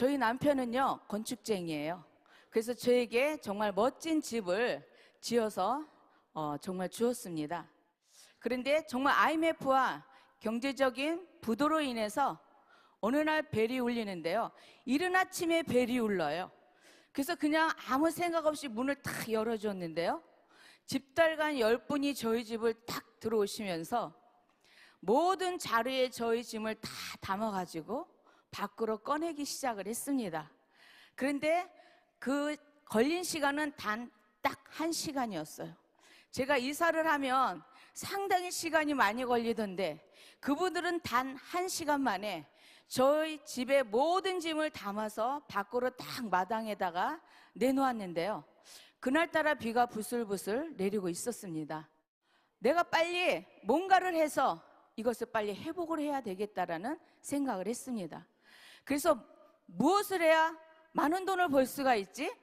저희 남편은요, 건축쟁이에요. 그래서 저에게 정말 멋진 집을 지어서 정말 주었습니다. 그런데 정말 IMF와 경제적인 부도로 인해서 어느 날 벨이 울리는데요. 이른 아침에 벨이 울려요. 그래서 그냥 아무 생각 없이 문을 탁 열어줬는데요. 집달간 10분이 저희 집을 딱 들어오시면서 모든 자루에 저희 짐을 다 담아가지고 밖으로 꺼내기 시작을 했습니다. 그런데 그 걸린 시간은 단 딱 1시간이었어요. 제가 이사를 하면 상당히 시간이 많이 걸리던데 그분들은 단 1시간 만에 저희 집의 모든 짐을 담아서 밖으로 딱 마당에다가 내놓았는데요. 그날따라 비가 부슬부슬 내리고 있었습니다. 내가 빨리 뭔가를 해서 이것을 빨리 회복을 해야 되겠다라는 생각을 했습니다. 그래서 무엇을 해야 많은 돈을 벌 수가 있지?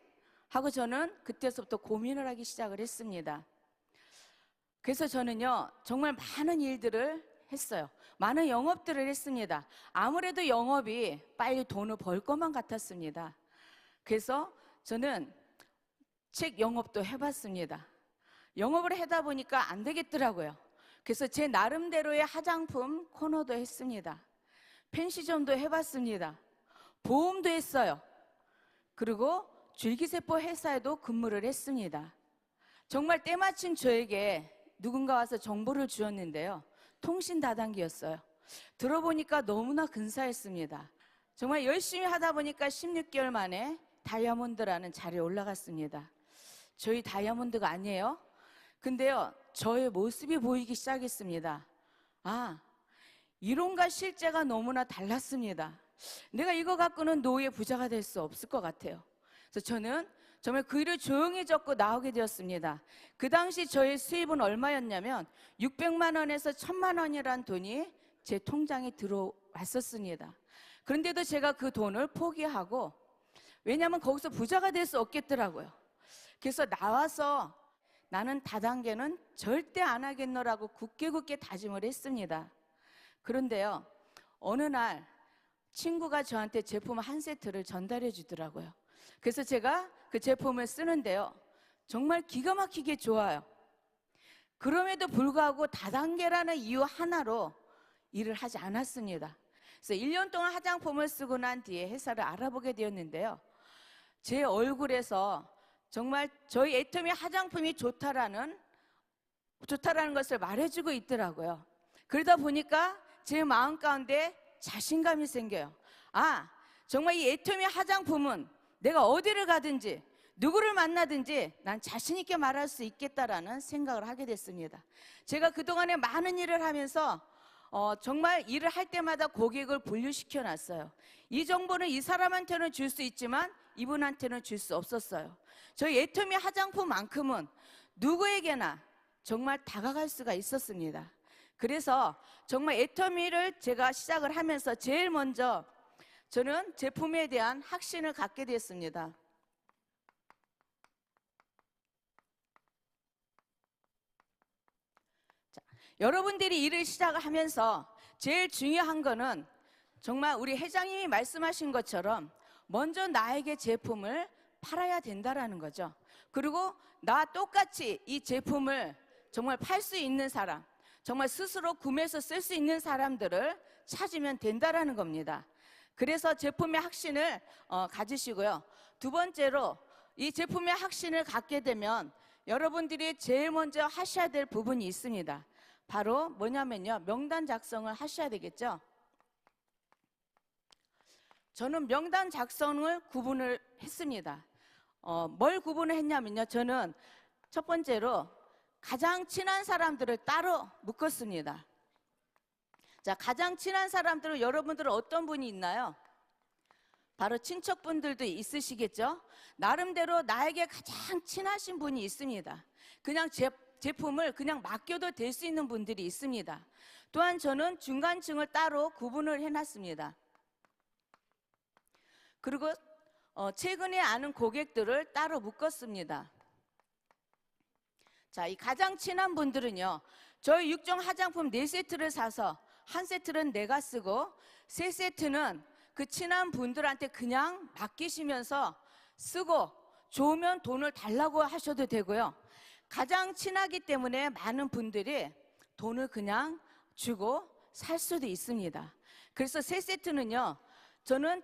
하고 저는 그때서부터 고민을 하기 시작을 했습니다. 그래서 저는요, 정말 많은 일들을 했어요. 많은 영업들을 했습니다. 아무래도 영업이 빨리 돈을 벌 것만 같았습니다. 그래서 저는 책 영업도 해봤습니다. 영업을 하다 보니까 안 되겠더라고요. 그래서 제 나름대로의 화장품 코너도 했습니다. 펜시점도 해봤습니다. 보험도 했어요. 그리고 줄기세포 회사에도 근무를 했습니다. 정말 때마침 저에게 누군가 와서 정보를 주었는데요. 통신 다단계였어요. 들어보니까 너무나 근사했습니다. 정말 열심히 하다 보니까 16개월 만에 다이아몬드라는 자리에 올라갔습니다. 저희 다이아몬드가 아니에요. 근데요, 저의 모습이 보이기 시작했습니다. 아, 이론과 실제가 너무나 달랐습니다. 내가 이거 갖고는 노후의 부자가 될 수 없을 것 같아요. 그래서 저는 정말 그 일을 조용히 접고 나오게 되었습니다. 그 당시 저의 수입은 얼마였냐면 600만 원에서 1000만 원이란 돈이 제 통장에 들어왔었습니다. 그런데도 제가 그 돈을 포기하고, 왜냐하면 거기서 부자가 될 수 없겠더라고요. 그래서 나와서 나는 다단계는 절대 안 하겠노라고 굳게 다짐을 했습니다. 그런데요, 어느 날 친구가 저한테 제품 한 세트를 전달해 주더라고요. 그래서 제가 그 제품을 쓰는데요, 정말 기가 막히게 좋아요. 그럼에도 불구하고 다단계라는 이유 하나로 일을 하지 않았습니다. 그래서 1년 동안 화장품을 쓰고 난 뒤에 회사를 알아보게 되었는데요, 제 얼굴에서 정말 저희 애터미 화장품이 좋다라는 것을 말해주고 있더라고요. 그러다 보니까 제 마음 가운데 자신감이 생겨요. 아, 정말 이 애터미 화장품은 내가 어디를 가든지 누구를 만나든지 난 자신 있게 말할 수 있겠다라는 생각을 하게 됐습니다. 제가 그동안에 많은 일을 하면서 정말 일을 할 때마다 고객을 분류시켜 놨어요. 이 정보는 이 사람한테는 줄 수 있지만 이분한테는 줄 수 없었어요. 저희 애터미 화장품만큼은 누구에게나 정말 다가갈 수가 있었습니다. 그래서 정말 애터미를 제가 시작을 하면서 제일 먼저 저는 제품에 대한 확신을 갖게 됐습니다. 자, 여러분들이 일을 시작을 하면서 제일 중요한 거는 정말 우리 회장님이 말씀하신 것처럼 먼저 나에게 제품을 팔아야 된다라는 거죠. 그리고 나 똑같이 이 제품을 정말 팔 수 있는 사람, 정말 스스로 구매해서 쓸 수 있는 사람들을 찾으면 된다라는 겁니다. 그래서 제품의 확신을 가지시고요. 두 번째로 이 제품의 확신을 갖게 되면 여러분들이 제일 먼저 하셔야 될 부분이 있습니다. 바로 뭐냐면요, 명단 작성을 하셔야 되겠죠. 저는 명단 작성을 구분을 했습니다. 뭘 구분을 했냐면요, 저는 첫 번째로 가장 친한 사람들을 따로 묶었습니다. 자, 가장 친한 사람들은 여러분들은 어떤 분이 있나요? 바로 친척분들도 있으시겠죠? 나름대로 나에게 가장 친하신 분이 있습니다. 그냥 제품을 그냥 맡겨도 될 수 있는 분들이 있습니다. 또한 저는 중간층을 따로 구분을 해놨습니다. 그리고 최근에 아는 고객들을 따로 묶었습니다. 자, 이 가장 친한 분들은요, 저희 6종 화장품 4세트를 사서 한 세트는 내가 쓰고 3세트는 그 친한 분들한테 그냥 맡기시면서 쓰고 좋으면 돈을 달라고 하셔도 되고요. 가장 친하기 때문에 많은 분들이 돈을 그냥 주고 살 수도 있습니다. 그래서 세 세트는요, 저는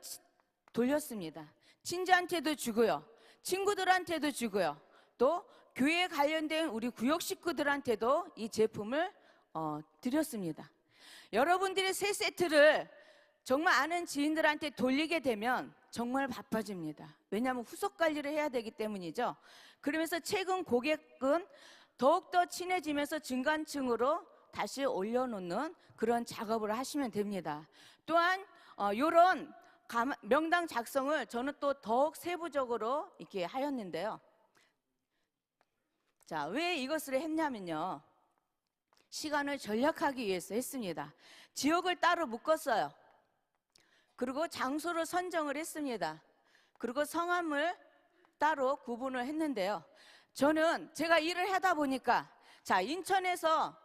돌렸습니다. 친지한테도 주고요, 친구들한테도 주고요, 또 교회에 관련된 우리 구역 식구들한테도 이 제품을 드렸습니다. 여러분들이 세 세트를 정말 아는 지인들한테 돌리게 되면 정말 바빠집니다. 왜냐하면 후속 관리를 해야 되기 때문이죠. 그러면서 최근 고객은 더욱더 친해지면서 중간층으로 다시 올려놓는 그런 작업을 하시면 됩니다. 또한 이런 명당 작성을 저는 또 더욱 세부적으로 이렇게 하였는데요. 자, 왜 이것을 했냐면요, 시간을 절약하기 위해서 했습니다. 지역을 따로 묶었어요. 그리고 장소를 선정을 했습니다. 그리고 성함을 따로 구분을 했는데요. 저는 제가 일을 하다 보니까, 자, 인천에서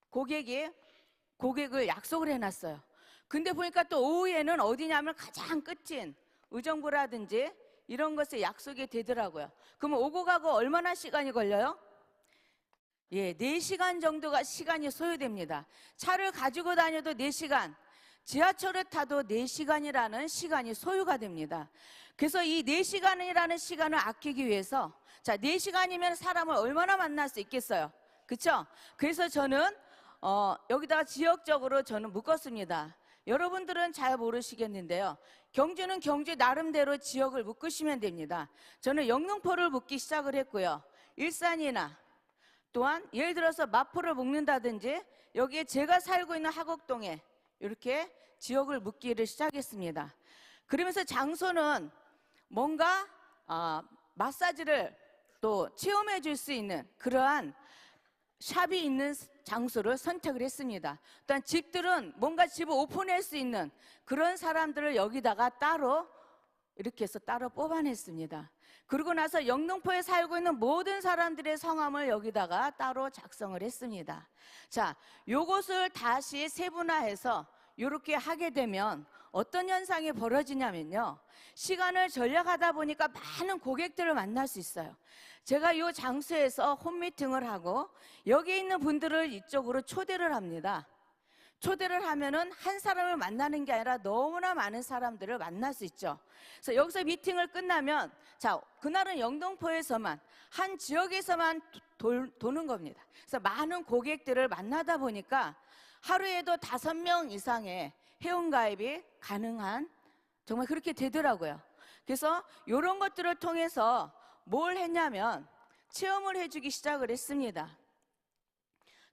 고객을 약속을 해놨어요. 근데 보니까 또 오후에는 어디냐면 가장 끝인 의정부라든지 이런 것에 약속이 되더라고요. 그러면 오고 가고 얼마나 시간이 걸려요? 예, 4시간 정도가 시간이 소요됩니다. 차를 가지고 다녀도 4시간, 지하철을 타도 4시간이라는 시간이 소요가 됩니다. 그래서 이 4시간이라는 시간을 아끼기 위해서, 자, 4시간이면 사람을 얼마나 만날 수 있겠어요? 그렇죠? 그래서 저는 여기다가 지역적으로 저는 묶었습니다. 여러분들은 잘 모르시겠는데요, 경주는 경주 나름대로 지역을 묶으시면 됩니다. 저는 영등포를 묶기 시작을 했고요, 일산이나 또한 예를 들어서 마포를 묶는다든지 여기에 제가 살고 있는 하곡동에 이렇게 지역을 묶기를 시작했습니다. 그러면서 장소는 뭔가 마사지를 또 체험해 줄 수 있는 그러한 샵이 있는 장소를 선택을 했습니다. 또한 집들은 뭔가 집을 오픈할 수 있는 그런 사람들을 여기다가 따로 이렇게 해서 따로 뽑아냈습니다. 그러고 나서 영등포에 살고 있는 모든 사람들의 성함을 여기다가 따로 작성을 했습니다. 자, 요것을 다시 세분화해서 이렇게 하게 되면 어떤 현상이 벌어지냐면요, 시간을 절약하다 보니까 많은 고객들을 만날 수 있어요. 제가 이 장소에서 홈미팅을 하고 여기 있는 분들을 이쪽으로 초대를 합니다. 초대를 하면은 한 사람을 만나는 게 아니라 너무나 많은 사람들을 만날 수 있죠. 그래서 여기서 미팅을 끝나면, 자, 그날은 영등포에서만 한 지역에서만 도는 겁니다. 그래서 많은 고객들을 만나다 보니까 하루에도 5명 이상의 회원가입이 가능한, 정말 그렇게 되더라고요. 그래서 이런 것들을 통해서 뭘 했냐면 체험을 해주기 시작을 했습니다.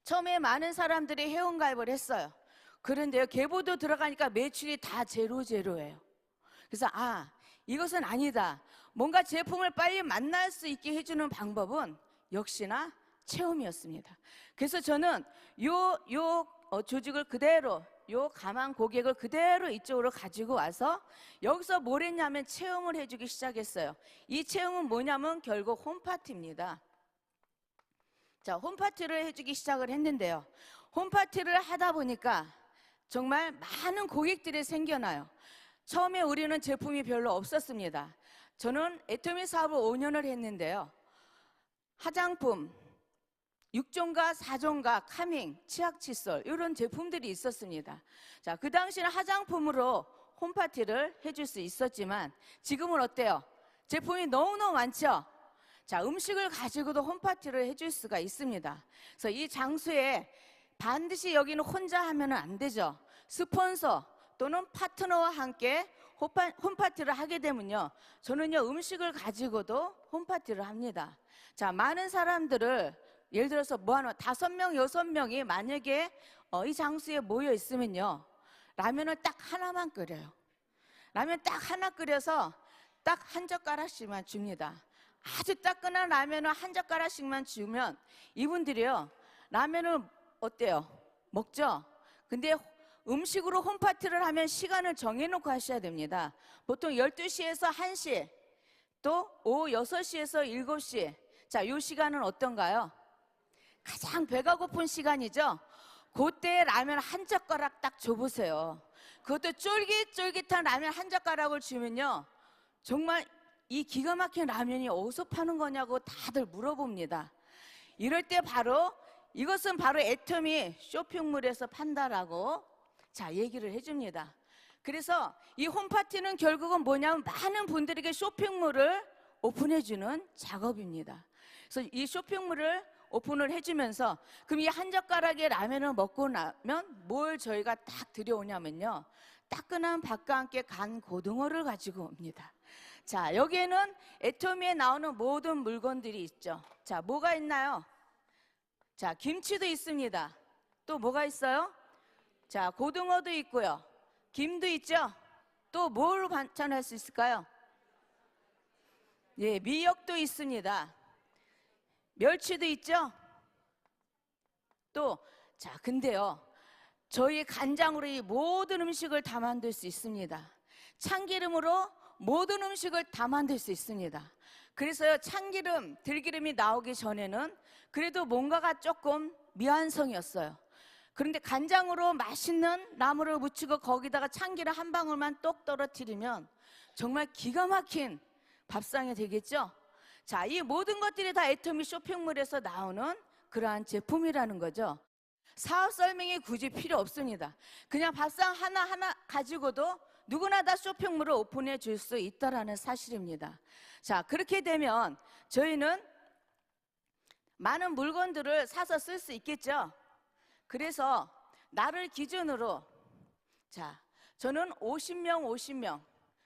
처음에 많은 사람들이 회원가입을 했어요. 그런데요, 계보도 들어가니까 매출이 다 제로예요. 그래서 이것은 아니다. 뭔가 제품을 빨리 만날 수 있게 해주는 방법은 역시나 체험이었습니다. 그래서 저는 조직을 그대로, 가망 고객을 그대로 이쪽으로 가지고 와서 여기서 뭘 했냐면 체험을 해주기 시작했어요. 이 체험은 뭐냐면 결국 홈파티입니다. 자, 홈파티를 해주기 시작을 했는데요, 홈파티를 하다 보니까 정말 많은 고객들이 생겨나요. 처음에 우리는 제품이 별로 없었습니다. 저는 애터미 사업을 5년을 했는데요, 화장품, 6종가, 4종가, 카밍, 치약 칫솔 이런 제품들이 있었습니다. 자, 그 당시는 화장품으로 홈파티를 해줄 수 있었지만 지금은 어때요? 제품이 너무너무 많죠? 자, 음식을 가지고도 홈파티를 해줄 수가 있습니다. 그래서 이 장소에 반드시 여기는 혼자 하면 안 되죠. 스폰서 또는 파트너와 함께 홈파티를 하게 되면요, 저는요 음식을 가지고도 홈파티를 합니다. 자, 많은 사람들을 예를 들어서 5명, 6명이 만약에 이 장소에 모여 있으면요, 라면을 딱 하나만 끓여요. 라면 딱 하나 끓여서 딱 한 젓가락씩만 줍니다. 아주 따끈한 라면을 한 젓가락씩만 주면 이분들이요, 라면을 어때요? 먹죠? 근데 음식으로 홈파티를 하면 시간을 정해놓고 하셔야 됩니다. 보통 12시에서 1시, 또 오후 6시에서 7시. 자, 이 시간은 어떤가요? 가장 배가 고픈 시간이죠? 그때 라면 한 젓가락 딱 줘보세요. 그것도 쫄깃쫄깃한 라면 한 젓가락을 주면요, 정말 이 기가 막힌 라면이 어디서 파는 거냐고 다들 물어봅니다. 이럴 때 바로 이것은 바로 애터미 쇼핑몰에서 판다라고 얘기를 해줍니다. 그래서 이 홈파티는 결국은 뭐냐면 많은 분들에게 쇼핑몰을 오픈해주는 작업입니다. 그래서 이 쇼핑몰을 오픈을 해주면서 그럼 이 한 젓가락의 라면을 먹고 나면 뭘 저희가 딱 들여오냐면요, 따끈한 밥과 함께 간 고등어를 가지고 옵니다. 자, 여기에는 애터미에 나오는 모든 물건들이 있죠. 자, 뭐가 있나요? 자, 김치도 있습니다. 또 뭐가 있어요? 자, 고등어도 있고요. 김도 있죠? 또 뭘 반찬할 수 있을까요? 예, 미역도 있습니다. 멸치도 있죠? 또, 자, 근데요, 저희 간장으로 이 모든 음식을 다 만들 수 있습니다. 참기름으로 모든 음식을 다 만들 수 있습니다. 그래서요, 참기름, 들기름이 나오기 전에는 그래도 뭔가가 조금 미완성이었어요. 그런데 간장으로 맛있는 나물을 무치고 거기다가 참기름 한 방울만 똑 떨어뜨리면 정말 기가 막힌 밥상이 되겠죠? 자, 이 모든 것들이 다 애터미 쇼핑몰에서 나오는 그러한 제품이라는 거죠. 사업 설명이 굳이 필요 없습니다. 그냥 밥상 하나하나 가지고도 누구나 다 쇼핑몰을 오픈해 줄 수 있다는 사실입니다. 자, 그렇게 되면 저희는 많은 물건들을 사서 쓸 수 있겠죠. 그래서 나를 기준으로, 자, 저는 50명.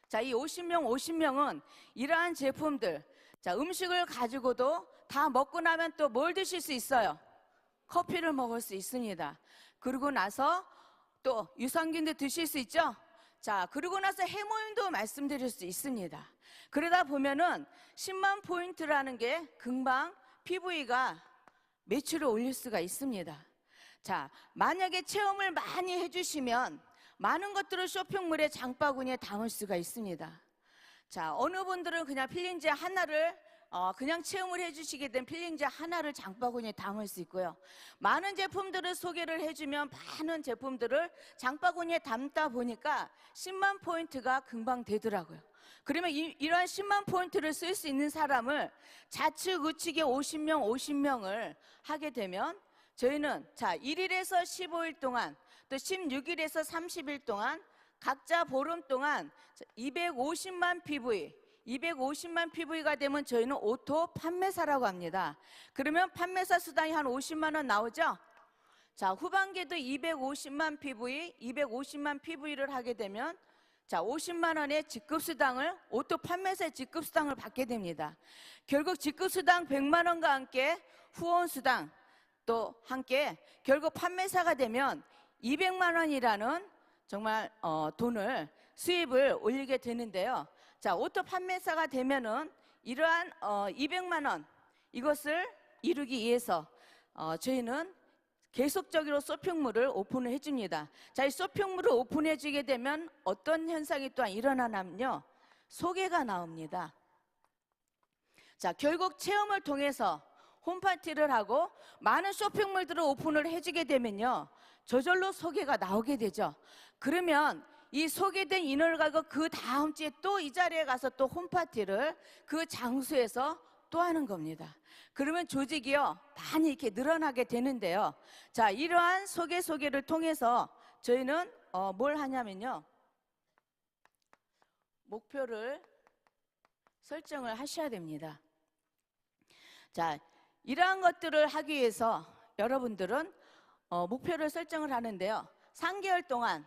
자, 이 50명은 이러한 제품들, 자, 음식을 가지고도 다 먹고 나면 또 뭘 드실 수 있어요? 커피를 먹을 수 있습니다. 그러고 나서 또 유산균도 드실 수 있죠? 자, 그러고 나서 해모임도 말씀드릴 수 있습니다. 그러다 보면은 10만 포인트라는 게 금방 PV가 매출을 올릴 수가 있습니다. 자, 만약에 체험을 많이 해주시면 많은 것들을 쇼핑몰의 장바구니에 담을 수가 있습니다. 자, 어느 분들은 그냥 필링지 하나를 그냥 체험을 해주시게 된 필링지 하나를 장바구니에 담을 수 있고요. 많은 제품들을 소개를 해주면 많은 제품들을 장바구니에 담다 보니까 10만 포인트가 금방 되더라고요. 그러면 이러한 10만 포인트를 쓸 수 있는 사람을 좌측 우측에 50명을 하게 되면 저희는 자, 1일에서 15일 동안 또 16일에서 30일 동안 각자 보름 동안 250만 PV가 되면 저희는 오토 판매사라고 합니다. 그러면 판매사 수당이 한 50만 원 나오죠? 자, 후반기에도 250만 PV를 하게 되면 자, 50만 원의 직급수당을, 오토 판매사의 직급수당을 받게 됩니다. 결국 직급수당 100만 원과 함께 후원수당 또 함께 결국 판매사가 되면 200만 원이라는 정말 돈을 수입을 올리게 되는데요. 자, 오토 판매사가 되면은 이러한 200만 원 이것을 이루기 위해서 저희는 계속적으로 쇼핑몰을 오픈을 해줍니다. 자, 이 쇼핑몰을 오픈해주게 되면 어떤 현상이 또한 일어나냐면요, 소개가 나옵니다. 자, 결국 체험을 통해서 홈파티를 하고 많은 쇼핑몰들을 오픈을 해주게 되면요, 저절로 소개가 나오게 되죠. 그러면 이 소개된 인원을 가지고 그 다음 주에 또 이 자리에 가서 또 홈파티를 그 장소에서 또 하는 겁니다. 그러면 조직이요, 많이 이렇게 늘어나게 되는데요. 자, 이러한 소개를 통해서 저희는 뭘 하냐면요, 목표를 설정을 하셔야 됩니다. 자, 이러한 것들을 하기 위해서 여러분들은 목표를 설정을 하는데요, 3개월 동안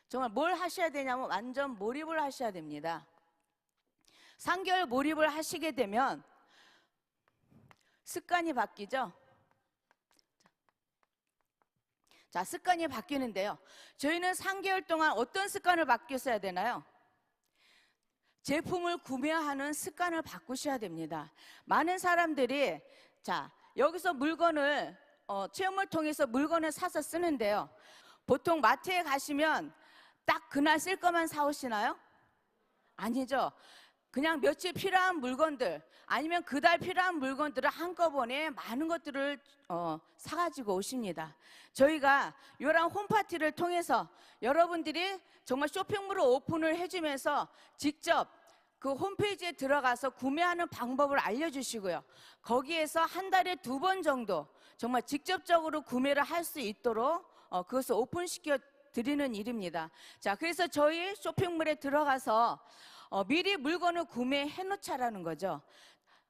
정말 뭘 하셔야 되냐면 완전 몰입을 하셔야 됩니다. 3개월 몰입을 하시게 되면 습관이 바뀌죠. 자, 습관이 바뀌는데요, 저희는 3개월 동안 어떤 습관을 바뀌었어야 되나요? 제품을 구매하는 습관을 바꾸셔야 됩니다. 많은 사람들이 자, 여기서 물건을 체험을 통해서 물건을 사서 쓰는데요, 보통 마트에 가시면 딱 그날 쓸 것만 사오시나요? 아니죠. 그냥 며칠 필요한 물건들 아니면 그달 필요한 물건들을 한꺼번에 많은 것들을 사가지고 오십니다. 저희가 이런 홈파티를 통해서 여러분들이 정말 쇼핑몰을 오픈을 해주면서 직접 그 홈페이지에 들어가서 구매하는 방법을 알려주시고요. 거기에서 한 달에 2번 정도 정말 직접적으로 구매를 할 수 있도록 그것을 오픈시켜 드리는 일입니다. 자, 그래서 저희 쇼핑몰에 들어가서 미리 물건을 구매해 놓자라는 거죠.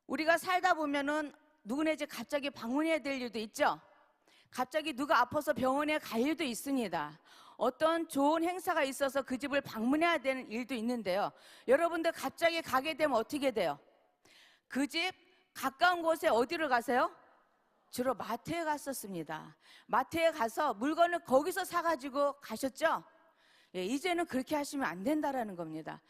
우리가 살다 보면은 누구네 집 갑자기 방문해야 될 일도 있죠. 갑자기 누가 아파서 병원에 갈 일도 있습니다. 어떤 좋은 행사가 있어서 그 집을 방문해야 되는 일도 있는데요. 여러분들 갑자기 가게 되면 어떻게 돼요? 그 집 가까운 곳에 어디를 가세요? 주로 마트에 갔었습니다. 마트에 가서 물건을 거기서 사가지고 가셨죠? 예, 이제는 그렇게 하시면 안 된다라는 겁니다.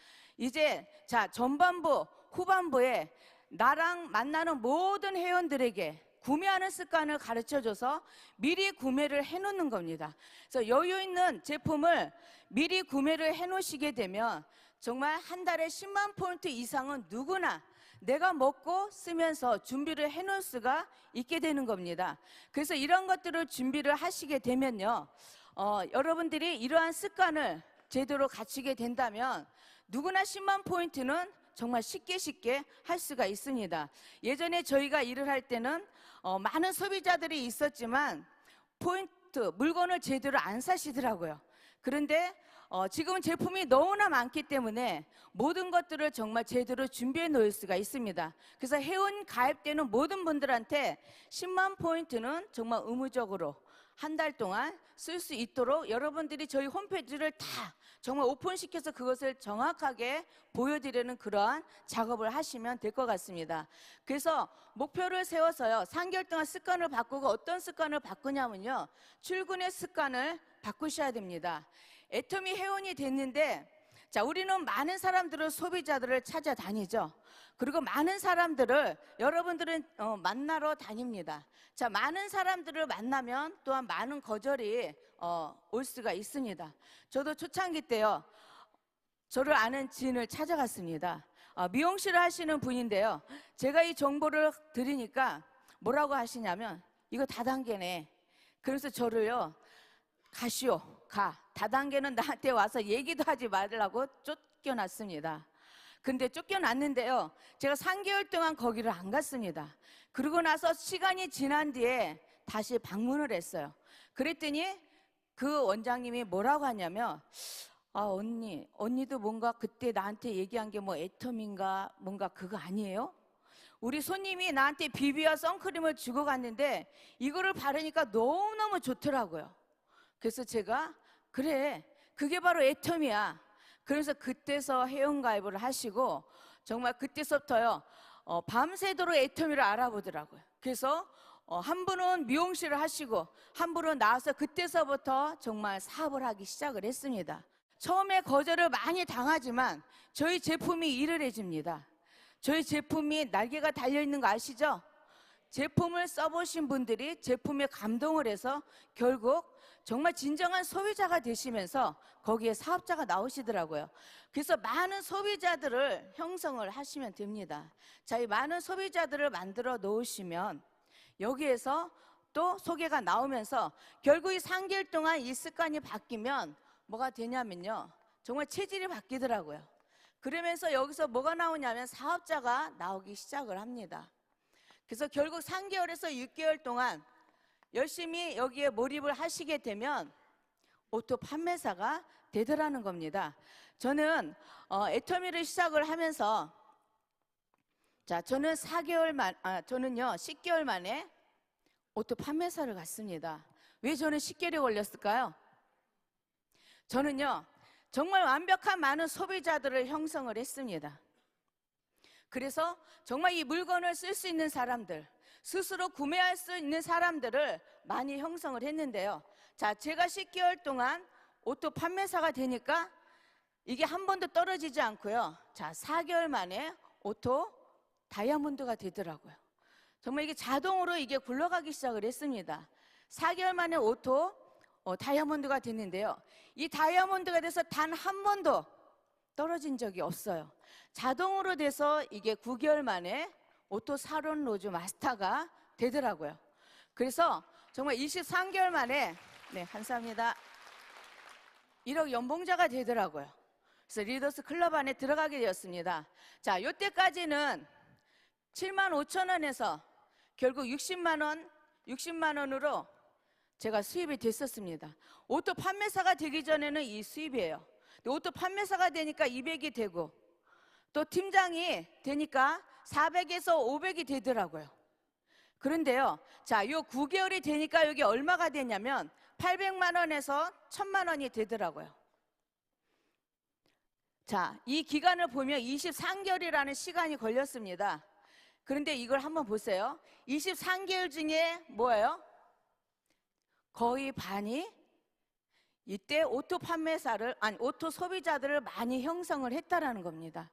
이제 전반부, 후반부에 나랑 만나는 모든 회원들에게 구매하는 습관을 가르쳐줘서 미리 구매를 해놓는 겁니다. 그래서 여유 있는 제품을 미리 구매를 해놓으시게 되면 정말 한 달에 10만 포인트 이상은 누구나 내가 먹고 쓰면서 준비를 해놓을 수가 있게 되는 겁니다. 그래서 이런 것들을 준비를 하시게 되면요, 여러분들이 이러한 습관을 제대로 갖추게 된다면 누구나 10만 포인트는 정말 쉽게 할 수가 있습니다. 예전에 저희가 일을 할 때는 많은 소비자들이 있었지만 포인트, 물건을 제대로 안 사시더라고요. 그런데 지금은 제품이 너무나 많기 때문에 모든 것들을 정말 제대로 준비해 놓을 수가 있습니다. 그래서 회원 가입되는 모든 분들한테 10만 포인트는 정말 의무적으로 한 달 동안 쓸 수 있도록 여러분들이 저희 홈페이지를 다 정말 오픈시켜서 그것을 정확하게 보여드리는 그러한 작업을 하시면 될 것 같습니다. 그래서 목표를 세워서요, 3개월 동안 습관을 바꾸고 어떤 습관을 바꾸냐면요, 출근의 습관을 바꾸셔야 됩니다. 애터미 회원이 됐는데, 자, 우리는 많은 사람들을, 소비자들을 찾아다니죠. 그리고 많은 사람들을 여러분들은 만나러 다닙니다. 자, 많은 사람들을 만나면 또한 많은 거절이 올 수가 있습니다. 저도 초창기 때요, 저를 아는 지인을 찾아갔습니다. 미용실을 하시는 분인데요, 제가 이 정보를 드리니까 뭐라고 하시냐면, 이거 다단계네. 그래서 저를요, 가시오, 가. 다단계는 나한테 와서 얘기도 하지 말라고 쫓겨났습니다. 근데 쫓겨났는데요, 제가 3개월 동안 거기를 안 갔습니다. 그러고 나서 시간이 지난 뒤에 다시 방문을 했어요. 그랬더니 그 원장님이 뭐라고 하냐면, 언니도 뭔가 그때 나한테 얘기한 게 뭐 애텀인가 뭔가 그거 아니에요? 우리 손님이 나한테 비비와 선크림을 주고 갔는데 이거를 바르니까 너무너무 좋더라고요. 그래서 제가 그래, 그게 바로 애텀이야. 그래서 그때서 회원가입을 하시고 정말 그때서부터요, 밤새도록 애터미를 알아보더라고요. 그래서 한 분은 미용실을 하시고 한 분은 나와서 그때서부터 정말 사업을 하기 시작을 했습니다. 처음에 거절을 많이 당하지만 저희 제품이 일을 해줍니다. 저희 제품이 날개가 달려있는 거 아시죠? 제품을 써보신 분들이 제품에 감동을 해서 결국 정말 진정한 소비자가 되시면서 거기에 사업자가 나오시더라고요. 그래서 많은 소비자들을 형성을 하시면 됩니다. 자, 이 많은 소비자들을 만들어 놓으시면 여기에서 또 소개가 나오면서 결국 이 3개월 동안 이 습관이 바뀌면 뭐가 되냐면요, 정말 체질이 바뀌더라고요. 그러면서 여기서 뭐가 나오냐면 사업자가 나오기 시작을 합니다. 그래서 결국 3개월에서 6개월 동안 열심히 여기에 몰입을 하시게 되면 오토 판매사가 되더라는 겁니다. 저는 애터미를 시작을 하면서, 자, 저는 10개월 만에 오토 판매사를 갔습니다. 왜 저는 10개월이 걸렸을까요? 저는요, 정말 완벽한 많은 소비자들을 형성을 했습니다. 그래서 정말 이 물건을 쓸 수 있는 사람들, 스스로 구매할 수 있는 사람들을 많이 형성을 했는데요. 자, 제가 10개월 동안 오토 판매사가 되니까 이게 한 번도 떨어지지 않고요. 자, 4개월 만에 오토 다이아몬드가 되더라고요. 정말 이게 자동으로 이게 굴러가기 시작을 했습니다. 4개월 만에 오토 다이아몬드가 됐는데요. 이 다이아몬드가 돼서 단 한 번도 떨어진 적이 없어요. 자동으로 돼서 이게 9개월 만에 오토 사론 로즈 마스터가 되더라고요. 그래서 정말 23개월 만에, 네, 감사합니다. 1억 연봉자가 되더라고요. 그래서 리더스 클럽 안에 들어가게 되었습니다. 자, 요때까지는 7만 5천 원에서 결국 60만 원으로 제가 수입이 됐었습니다. 오토 판매사가 되기 전에는 이 수입이에요. 오토 판매사가 되니까 200이 되고, 또 팀장이 되니까 400에서 500이 되더라고요. 그런데요, 자, 요 9개월이 되니까 여기 얼마가 되냐면 800만 원에서 1000만 원이 되더라고요. 자, 이 기간을 보면 23개월이라는 시간이 걸렸습니다. 그런데 이걸 한번 보세요. 23개월 중에 뭐예요? 거의 반이 이때 오토 오토 소비자들을 많이 형성을 했다라는 겁니다.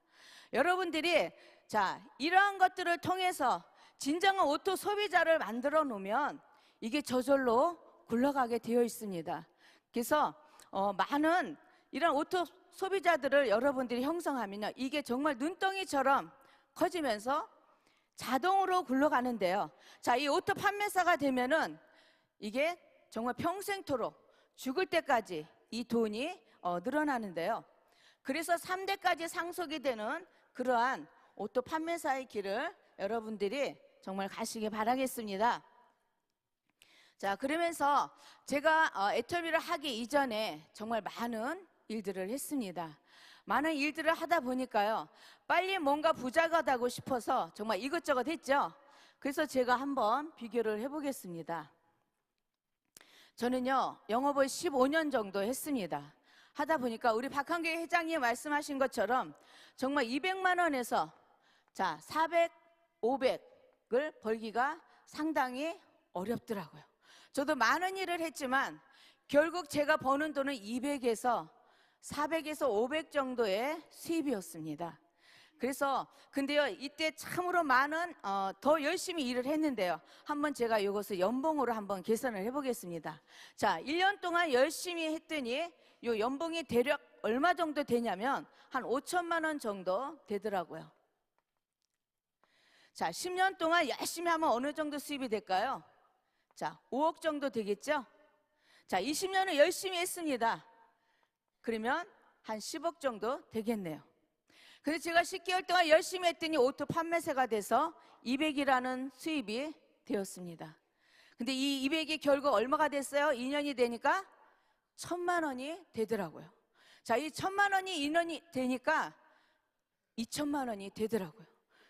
여러분들이, 자, 이러한 것들을 통해서 진정한 오토 소비자를 만들어 놓으면 이게 저절로 굴러가게 되어 있습니다. 그래서 많은 이런 오토 소비자들을 여러분들이 형성하면요, 이게 정말 눈덩이처럼 커지면서 자동으로 굴러가는데요. 자, 이 오토 판매사가 되면은 이게 정말 평생토록 죽을 때까지 이 돈이 늘어나는데요. 그래서 3대까지 상속이 되는 그러한 오토 판매사의 길을 여러분들이 정말 가시기 바라겠습니다. 자, 그러면서 제가 애터미를 하기 이전에 정말 많은 일들을 했습니다. 많은 일들을 하다 보니까요, 빨리 뭔가 부자가 되고 싶어서 정말 이것저것 했죠. 그래서 제가 한번 비교를 해보겠습니다. 저는요, 영업을 15년 정도 했습니다. 하다 보니까 우리 박한계 회장님 말씀하신 것처럼 정말 200만 원에서 자, 400, 500을 벌기가 상당히 어렵더라고요. 저도 많은 일을 했지만 결국 제가 버는 돈은 200에서 400에서 500 정도의 수입이었습니다. 그래서 근데요, 이때 참으로 많은 더 열심히 일을 했는데요, 한번 제가 이것을 연봉으로 한번 계산을 해보겠습니다. 자, 1년 동안 열심히 했더니 요 연봉이 대략 얼마 정도 되냐면 한 5천만 원 정도 되더라고요. 자, 10년 동안 열심히 하면 어느 정도 수입이 될까요? 자, 5억 정도 되겠죠? 자, 20년을 열심히 했습니다. 그러면 한 10억 정도 되겠네요. 그래서 제가 10개월 동안 열심히 했더니 오토 판매사가 돼서 200이라는 수입이 되었습니다. 근데 이 200이 결국 얼마가 됐어요? 2년이 되니까 1000만 원이 되더라고요. 자, 이 1000만 원이 2년이 되니까 2000만 원이 되더라고요.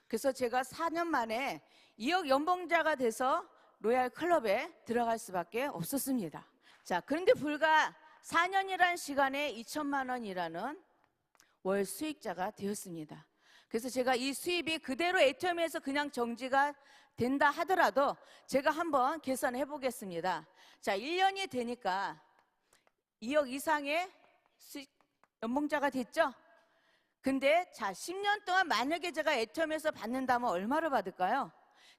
그래서 제가 4년 만에 2억 연봉자가 돼서 로얄 클럽에 들어갈 수밖에 없었습니다. 자, 그런데 불과 4년이라는 시간에 2천만 원이라는 월 수익자가 되었습니다. 그래서 제가 이 수입이 그대로 애터미에서 그냥 정지가 된다 하더라도 제가 한번 계산해 보겠습니다. 자, 1년이 되니까 2억 이상의 수익 연봉자가 됐죠? 근데 자, 10년 동안 만약에 제가 애터미에서 받는다면 얼마를 받을까요?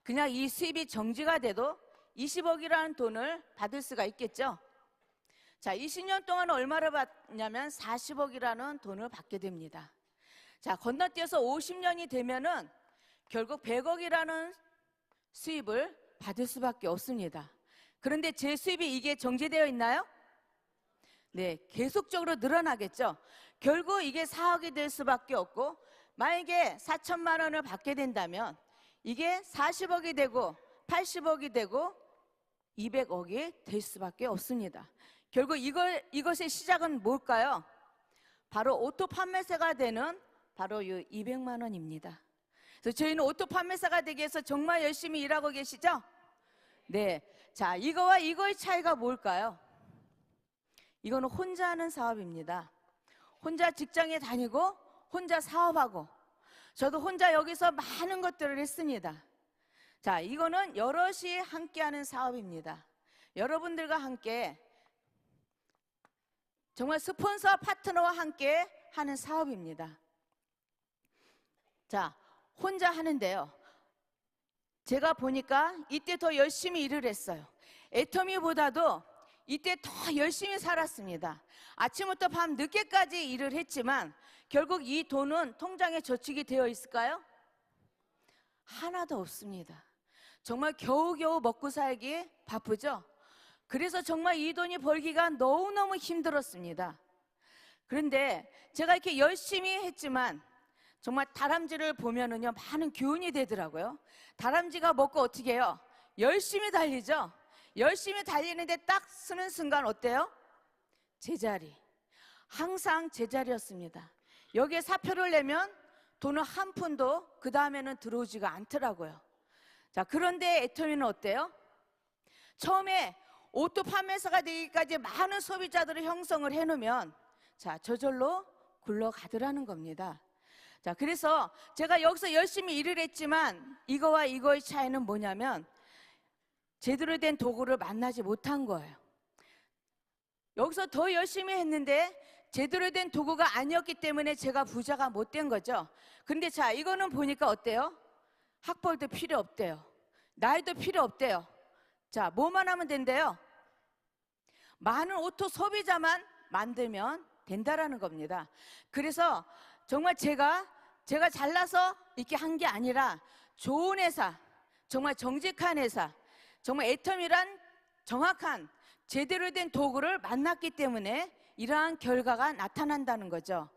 그냥 이 수입이 정지가 돼도 20억이라는 돈을 받을 수가 있겠죠? 자, 20년 동안 얼마를 받냐면 40억이라는 돈을 받게 됩니다. 자, 건너뛰어서 50년이 되면은 결국 100억이라는 수입을 받을 수밖에 없습니다. 그런데 제 수입이 이게 정지되어 있나요? 네, 계속적으로 늘어나겠죠. 결국 이게 4억이 될 수밖에 없고, 만약에 4천만 원을 받게 된다면 이게 40억이 되고 80억이 되고 200억이 될 수밖에 없습니다. 결국 이것의 시작은 뭘까요? 바로 오토 판매사가 되는 바로 이 200만 원입니다. 그래서 저희는 오토 판매사가 되기 위해서 정말 열심히 일하고 계시죠? 네. 자, 이거와 이거의 차이가 뭘까요? 이거는 혼자 하는 사업입니다. 혼자 직장에 다니고 혼자 사업하고, 저도 혼자 여기서 많은 것들을 했습니다. 자, 이거는 여럿이 함께하는 사업입니다. 여러분들과 함께 정말 스폰서와 파트너와 함께 하는 사업입니다. 자, 혼자 하는데요, 제가 보니까 이때 더 열심히 일을 했어요. 애터미보다도 이때 더 열심히 살았습니다. 아침부터 밤 늦게까지 일을 했지만 결국 이 돈은 통장에 저축이 되어 있을까요? 하나도 없습니다. 정말 겨우겨우 먹고 살기 바쁘죠? 그래서 정말 이 돈이 벌기가 너무너무 힘들었습니다. 그런데 제가 이렇게 열심히 했지만 정말 다람쥐를 보면은요, 많은 교훈이 되더라고요. 다람쥐가 먹고 어떻게 해요? 열심히 달리죠? 열심히 달리는데 딱 쓰는 순간 어때요? 제자리. 항상 제자리였습니다. 여기에 사표를 내면 돈은 한 푼도 그 다음에는 들어오지가 않더라고요. 자, 그런데 애터미는 어때요? 처음에 오토 판매사가 되기까지 많은 소비자들을 형성을 해놓으면 자, 저절로 굴러가더라는 겁니다. 자, 그래서 제가 여기서 열심히 일을 했지만 이거와 이거의 차이는 뭐냐면 제대로 된 도구를 만나지 못한 거예요. 여기서 더 열심히 했는데 제대로 된 도구가 아니었기 때문에 제가 부자가 못 된 거죠. 근데 자, 이거는 보니까 어때요? 학벌도 필요 없대요. 나이도 필요 없대요. 자, 뭐만 하면 된대요? 많은 오토 소비자만 만들면 된다라는 겁니다. 그래서 정말 제가 잘나서 이렇게 한 게 아니라 좋은 회사, 정말 정직한 회사, 정말 애터미란 정확한 제대로 된 도구를 만났기 때문에 이러한 결과가 나타난다는 거죠.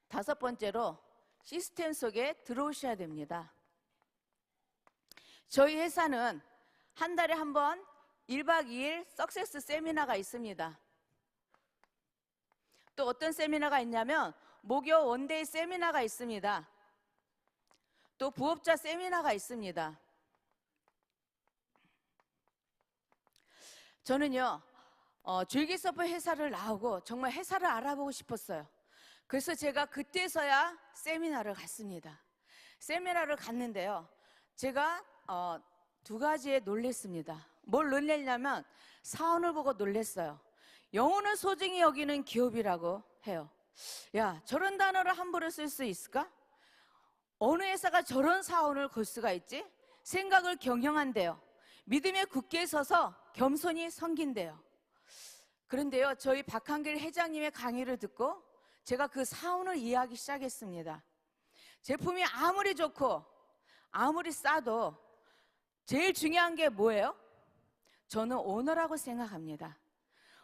다섯 번째로 시스템 속에 들어오셔야 됩니다. 저희 회사는 한 달에 한 번 1박 2일 석세스 세미나가 있습니다. 또 어떤 세미나가 있냐면 목요 원데이 세미나가 있습니다. 또 부업자 세미나가 있습니다. 저는요, 줄기서프 회사를 나오고 정말 회사를 알아보고 싶었어요. 그래서 제가 그때서야 세미나를 갔습니다. 세미나를 갔는데요, 제가 두 가지에 놀랬습니다. 뭘 놀랬냐면 사원을 보고 놀랬어요. 영혼을 소중히 여기는 기업이라고 해요. 야, 저런 단어를 함부로 쓸 수 있을까? 어느 회사가 저런 사원을 걸 수가 있지? 생각을 경영한대요. 믿음에 굳게 서서 겸손히 섬긴대요. 그런데요, 저희 박한길 회장님의 강의를 듣고 제가 그 사원을 이해하기 시작했습니다. 제품이 아무리 좋고 아무리 싸도 제일 중요한 게 뭐예요? 저는 오너라고 생각합니다.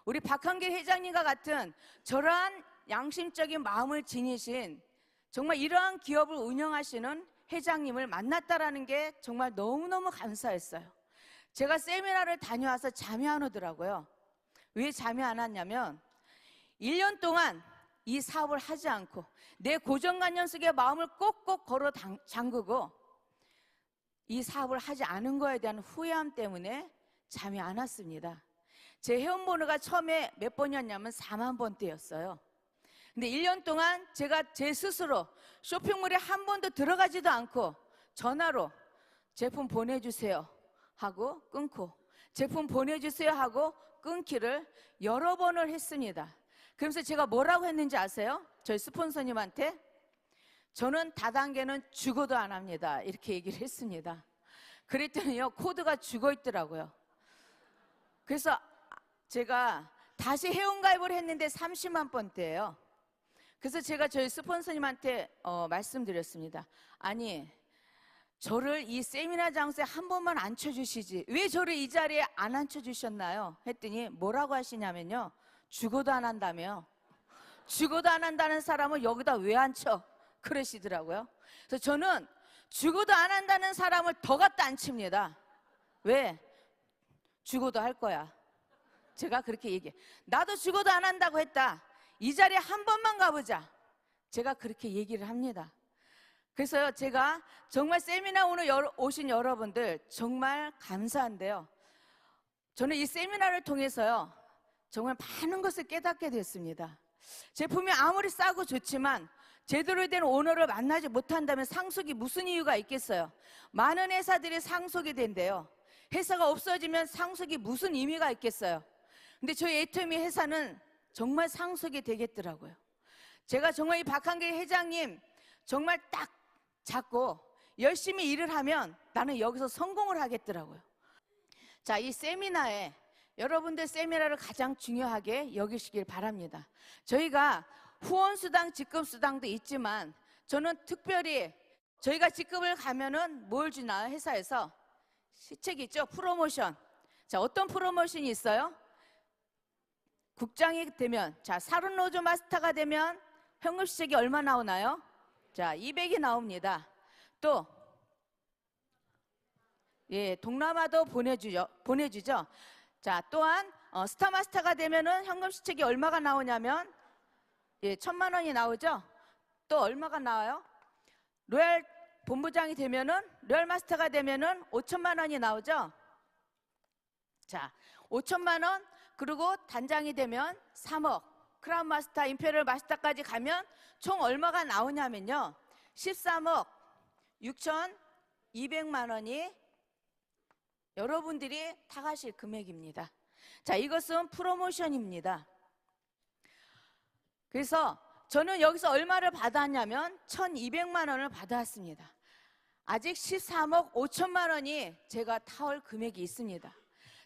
우리 박한길 회장님과 같은 저러한 양심적인 마음을 지니신 정말 이러한 기업을 운영하시는 회장님을 만났다라는 게 정말 너무너무 감사했어요. 제가 세미나를 다녀와서 잠이 안 오더라고요. 왜 잠이 안 왔냐면 1년 동안 이 사업을 하지 않고 내 고정관념 속에 마음을 꼭꼭 걸어 잠그고 이 사업을 하지 않은 거에 대한 후회함 때문에 잠이 안 왔습니다. 제 회원번호가 처음에 몇 번이었냐면 4만 번대였어요. 근데 1년 동안 제가 제 스스로 쇼핑몰에 한 번도 들어가지도 않고 전화로 제품 보내주세요 하고 끊고 제품 보내주세요 하고 끊기를 여러 번을 했습니다. 그러면서 제가 뭐라고 했는지 아세요? 저희 스폰서님한테 저는 다단계는 죽어도 안 합니다 이렇게 얘기를 했습니다. 그랬더니요, 코드가 죽어 있더라고요. 그래서 제가 다시 회원가입을 했는데 30만 번대예요. 그래서 제가 저희 스폰서님한테 말씀드렸습니다. 아니, 저를 이 세미나 장소에 한 번만 앉혀주시지 왜 저를 이 자리에 안 앉혀주셨나요? 했더니 뭐라고 하시냐면요, 죽어도 안 한다며. 죽어도 안 한다는 사람을 여기다 왜 앉혀? 그러시더라고요. 그래서 저는 죽어도 안 한다는 사람을 더 갖다 앉힙니다. 왜? 죽어도 할 거야. 제가 그렇게 얘기해. 나도 죽어도 안 한다고 했다. 이 자리에 한 번만 가보자. 제가 그렇게 얘기를 합니다. 그래서요, 제가 정말 세미나 오늘 오신 여러분들 정말 감사한데요, 저는 이 세미나를 통해서요 정말 많은 것을 깨닫게 됐습니다. 제품이 아무리 싸고 좋지만 제대로 된 오너를 만나지 못한다면 상속이 무슨 이유가 있겠어요? 많은 회사들이 상속이 된대요. 회사가 없어지면 상속이 무슨 의미가 있겠어요? 근데 저희 애터미 회사는 정말 상속이 되겠더라고요. 제가 정말 이 박한길 회장님 정말 딱 잡고 열심히 일을 하면 나는 여기서 성공을 하겠더라고요. 자, 이 세미나에 여러분들 세미나를 가장 중요하게 여기시길 바랍니다. 저희가 후원수당, 직급수당도 있지만 저는 특별히 저희가 직급을 가면은 뭘 주나요? 회사에서 시책이 있죠. 프로모션. 자, 어떤 프로모션이 있어요? 국장이 되면, 자, 사륜로조 마스터가 되면 현금 시책이 얼마 나오나요? 자, 200이 나옵니다. 또 예, 동남아도 보내주죠. 자, 또한 스타 마스터가 되면은 현금 시책이 얼마가 나오냐면 예, 1,000만 원이 나오죠. 또 얼마가 나와요? 로얄 본부장이 되면은, 로얄 마스터가 되면은 5천만 원이 나오죠. 자, 5천만 원, 그리고 단장이 되면 3억, 크라운 마스터, 임페리얼 마스터까지 가면 총 얼마가 나오냐면요, 13억 6,200만 원이 여러분들이 타가실 금액입니다. 자, 이것은 프로모션입니다. 그래서 저는 여기서 얼마를 받았냐면 1,200만 원을 받았습니다. 아직 13억 5천만 원이 제가 타올 금액이 있습니다.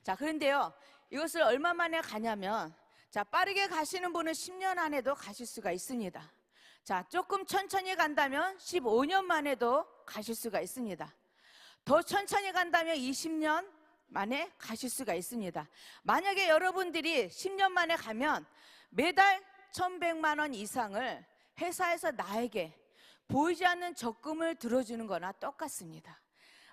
자, 그런데요, 이것을 얼마 만에 가냐면, 자, 빠르게 가시는 분은 10년 안에도 가실 수가 있습니다. 자, 조금 천천히 간다면 15년 만에도 가실 수가 있습니다. 더 천천히 간다면 20년 만에 가실 수가 있습니다. 만약에 여러분들이 10년 만에 가면 매달 1,100만 원 이상을 회사에서 나에게 보이지 않는 적금을 들어주는 거나 똑같습니다.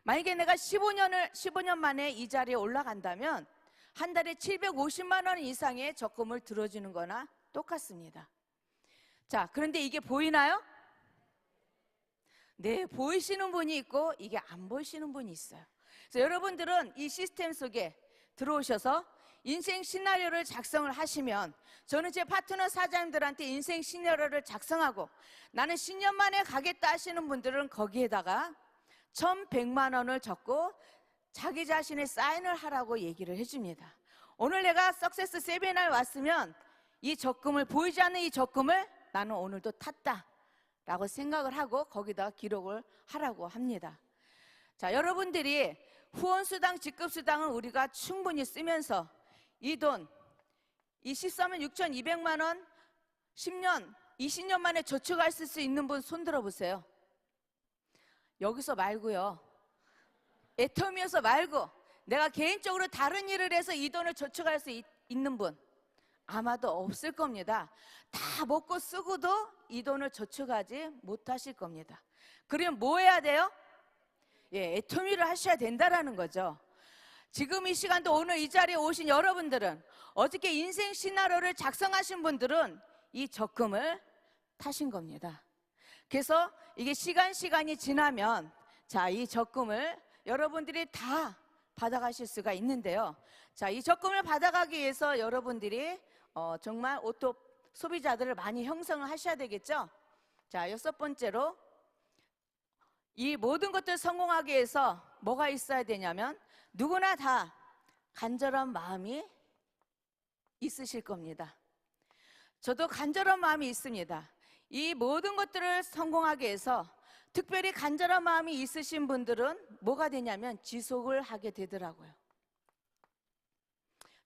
만약에 내가 15년 만에 이 자리에 올라간다면 한 달에 750만 원 이상의 적금을 들어주는 거나 똑같습니다. 자, 그런데 이게 보이나요? 네, 보이시는 분이 있고 이게 안 보이시는 분이 있어요. 그래서 여러분들은 이 시스템 속에 들어오셔서 인생 시나리오를 작성을 하시면, 저는 제 파트너 사장님들한테 인생 시나리오를 작성하고 나는 10년 만에 가겠다 하시는 분들은 거기에다가 1,100만 원을 적고 자기 자신의 사인을 하라고 얘기를 해줍니다. 오늘 내가 석세스 세미나에 왔으면 이 적금을, 보이지 않는 이 적금을 나는 오늘도 탔다 라고 생각을 하고 거기다 기록을 하라고 합니다. 자, 여러분들이 후원수당, 직급수당은 우리가 충분히 쓰면서 이 돈, 이 13억 6,200만 원 10년, 20년 만에 저축할 수 있는 분 손 들어보세요. 여기서 말고요, 애터미에서 말고 내가 개인적으로 다른 일을 해서 이 돈을 저축할 수 있는 분 아마도 없을 겁니다. 다 먹고 쓰고도 이 돈을 저축하지 못하실 겁니다. 그러면 뭐 해야 돼요? 예, 애터미를 하셔야 된다라는 거죠. 지금 이 시간도 오늘 이 자리에 오신 여러분들은, 어저께 인생 시나리오를 작성하신 분들은 이 적금을 타신 겁니다. 그래서 이게 시간이 지나면, 자, 이 적금을 여러분들이 다 받아가실 수가 있는데요. 자, 이 적금을 받아가기 위해서 여러분들이 정말 오토 소비자들을 많이 형성을 하셔야 되겠죠. 자, 6번째로 이 모든 것들을 성공하기 위해서 뭐가 있어야 되냐면, 누구나 다 간절한 마음이 있으실 겁니다. 저도 간절한 마음이 있습니다. 이 모든 것들을 성공하기 위해서 특별히 간절한 마음이 있으신 분들은 뭐가 되냐면 지속을 하게 되더라고요.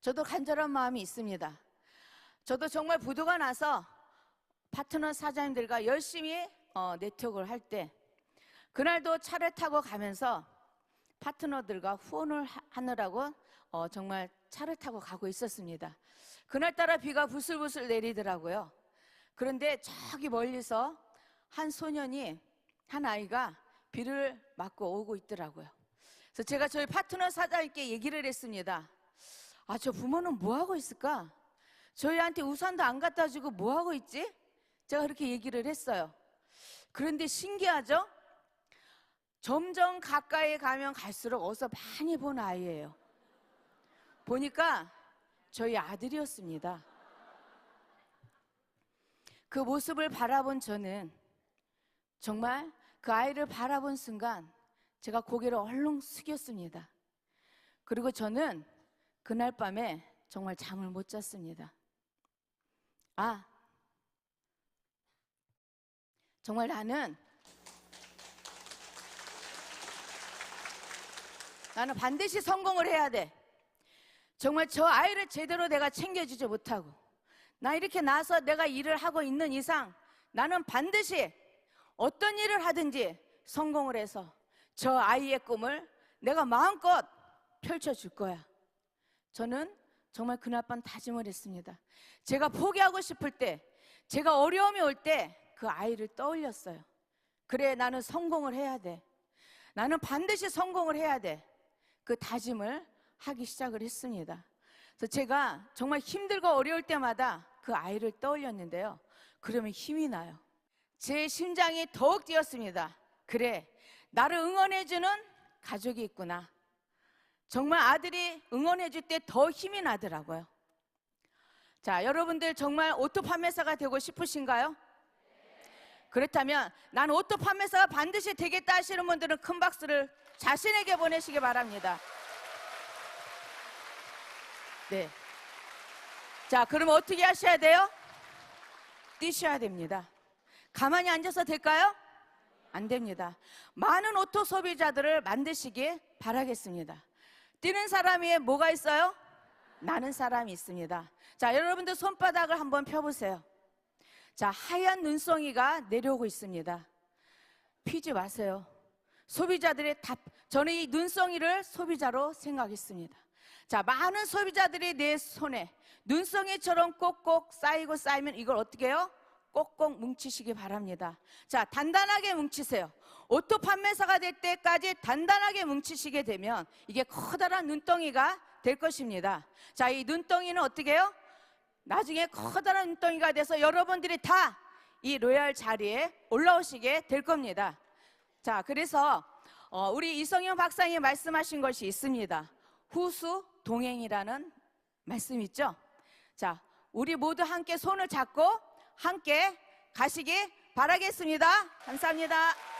저도 간절한 마음이 있습니다. 저도 정말 부도가 나서 파트너 사장님들과 열심히 네트워크를 할 때, 그날도 차를 타고 가면서 파트너들과 후원을 하느라고 정말 차를 타고 가고 있었습니다. 그날따라 비가 부슬부슬 내리더라고요. 그런데 저기 멀리서 한 아이가 비를 맞고 오고 있더라고요. 그래서 제가 저희 파트너 사장님께 얘기를 했습니다. 아, 저 부모는 뭐 하고 있을까? 저희한테 우산도 안 갖다 주고 뭐 하고 있지? 제가 그렇게 얘기를 했어요. 그런데 신기하죠? 점점 가까이 가면 갈수록 어서 많이 본 아이예요. 보니까 저희 아들이었습니다. 그 모습을 바라본 저는 정말 그 아이를 바라본 순간 제가 고개를 얼렁 숙였습니다. 그리고 저는 그날 밤에 정말 잠을 못 잤습니다. 아, 정말 나는 반드시 성공을 해야 돼. 정말 저 아이를 제대로 내가 챙겨주지 못하고 나 이렇게 나서 내가 일을 하고 있는 이상 나는 반드시 어떤 일을 하든지 성공을 해서 저 아이의 꿈을 내가 마음껏 펼쳐줄 거야. 저는 정말 그날 밤 다짐을 했습니다. 제가 포기하고 싶을 때, 제가 어려움이 올 때 그 아이를 떠올렸어요. 그래, 나는 성공을 해야 돼. 나는 반드시 성공을 해야 돼. 그 다짐을 하기 시작을 했습니다. 그래서 제가 정말 힘들고 어려울 때마다 그 아이를 떠올렸는데요. 그러면 힘이 나요. 제 심장이 더욱 뛰었습니다. 그래, 나를 응원해주는 가족이 있구나. 정말 아들이 응원해줄 때 더 힘이 나더라고요. 자, 여러분들 정말 오토 판매사가 되고 싶으신가요? 그렇다면 난 오토 판매사가 반드시 되겠다 하시는 분들은 큰 박수를 자신에게 보내시기 바랍니다. 네. 자, 그럼 어떻게 하셔야 돼요? 뛰셔야 됩니다. 가만히 앉아서 될까요? 안 됩니다. 많은 오토 소비자들을 만드시길 바라겠습니다. 뛰는 사람 위에 뭐가 있어요? 나는 사람이 있습니다. 자, 여러분들 손바닥을 한번 펴보세요. 자, 하얀 눈송이가 내려오고 있습니다. 피지 마세요. 소비자들의 저는 이 눈송이를 소비자로 생각했습니다. 자, 많은 소비자들이 내 손에 눈송이처럼 꼭꼭 쌓이면 이걸 어떻게 해요? 꼭꼭 뭉치시기 바랍니다. 자, 단단하게 뭉치세요. 오토 판매사가 될 때까지 단단하게 뭉치시게 되면 이게 커다란 눈덩이가 될 것입니다. 자, 이 눈덩이는 어떻게 해요? 나중에 커다란 눈덩이가 돼서 여러분들이 다 이 로얄 자리에 올라오시게 될 겁니다. 자, 그래서 우리 이성영 박사님이 말씀하신 것이 있습니다. 후수 동행이라는 말씀 있죠? 자, 우리 모두 함께 손을 잡고 함께 가시기 바라겠습니다. 감사합니다.